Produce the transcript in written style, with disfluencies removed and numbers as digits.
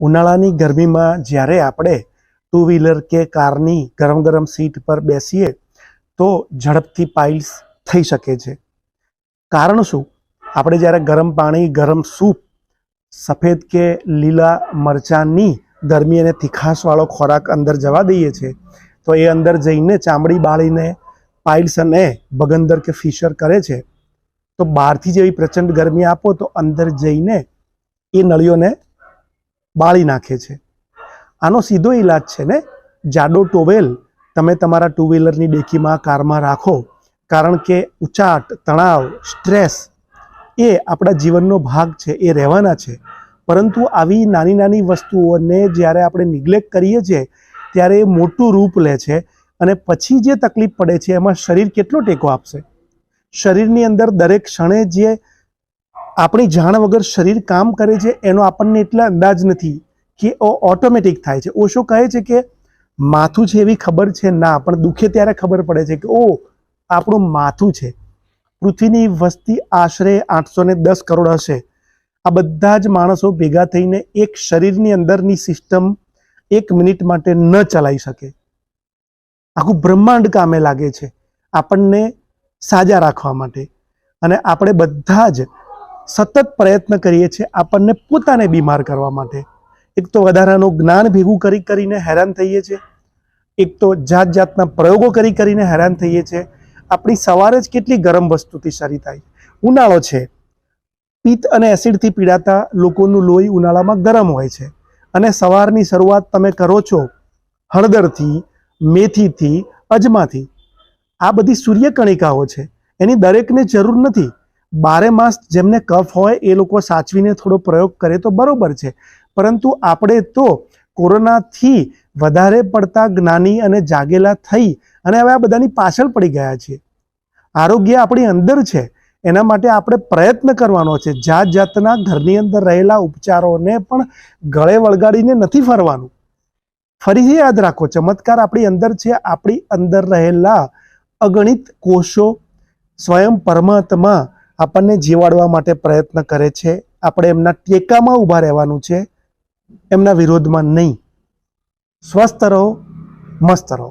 ઉનાળાની ગરમીમાં જ્યારે આપણે ટુ વ્હીલર કે કારની ગરમ ગરમ સીટ પર બેસીએ તો ઝડપથી પાઇલ્સ થઈ શકે છે. કારણ શું? આપણે જ્યારે ગરમ પાણી, ગરમ સૂપ, સફેદ કે લીલા મરચાંની ગરમી અને તીખાશવાળો ખોરાક અંદર જવા દઈએ છીએ તો એ અંદર જઈને ચામડી બાળીને પાઇલ્સ અને બગંદર કે ફિશર કરે છે. તો બહારથી જેવી પ્રચંડ ગરમી આપો તો અંદર જઈને એ નળીઓને બાળી નાખે છે. આનો સીધો ઈલાજ છે ને, જાડો ટોવેલ તમે તમારા ટુ વ્હીલરની ડેકીમાં, કારમાં રાખો. કારણ કે ઉચાટ, તણાવ, સ્ટ્રેસ એ આપણા જીવનનો ભાગ છે, એ રહેવાના છે. પરંતુ આવી નાની નાની વસ્તુઓને જ્યારે આપણે નિગ્લેક્ટ કરીએ છીએ ત્યારે એ મોટું રૂપ લે છે અને પછી જે તકલીફ પડે છે એમાં શરીર કેટલો ટેકો આપશે? શરીરની અંદર દરેક ક્ષણે જે આપણી જાણ વગર શરીર કામ કરે છે એનો આપણને એટલા અંદાજ નથી કે ઓટોમેટિક થાય છે. ઓશો કહે છે કે માથું છે એવી ખબર છે ના, પણ દુખે ત્યારે ખબર પડે છે કે ઓ આપણું માથું છે. પૃથ્વીની વસ્તી આશરે 810 કરોડ હશે. આ બધા જ માણસો ભેગા થઈને એક શરીરની અંદરની સિસ્ટમ 1 મિનિટ માટે ન ચલાવી શકે. આખું બ્રહ્માંડ કામે લાગે છે આપણને સાજા રાખવા માટે. અને આપણે બધા જ સતત પ્રયત્ન કરીએ છીએ આપણને પોતાને બીમાર કરવા માટે. એક તો વધારાનું જ્ઞાન ભેગું કરીને હેરાન થઈએ છીએ, એક તો જાત જાતના પ્રયોગો કરીને હેરાન થઈએ છીએ. આપણી સવારે જ કેટલી ગરમ વસ્તુથી શરૂ થાય. ઉનાળો છે, પિત્ત અને એસિડથી પીડાતા લોકોનું લોહી ઉનાળામાં ગરમ હોય છે અને સવારની શરૂઆત તમે કરો છો હળદરથી, મેથીથી, અજમાથી. આ બધી સૂર્યકણિકાઓ છે, એની દરેકને જરૂર નથી. 12 માસ જેમને કફ હોય એ લોકો સાચવીને થોડો પ્રયોગ કરે તો બરોબર છે. પરંતુ આપણે તો કોરોનાથી વધારે પડતા જ્ઞાની અને જાગેલા થઈ અને હવે આ બધાની પાછળ પડી ગયા છીએ. આરોગ્ય આપણી અંદર છે, એના માટે આપણે પ્રયત્ન કરવાનો છે. જાત જાતના ઘરની અંદર રહેલા ઉપચારોને પણ ગળે વળગાડીને નથી ફરવાનું. ફરીથી યાદ રાખો, ચમત્કાર આપણી અંદર છે. આપણી અંદર રહેલા અગણિત કોષો સ્વયં પરમાત્મા આપણને જીવાડવા માટે પ્રયત્ન કરે છે. આપણે એમના ટેકામાં ઊભા રહેવાનું છે, એમના વિરોધમાં નહીં. સ્વસ્થ રહો, મસ્ત રહો.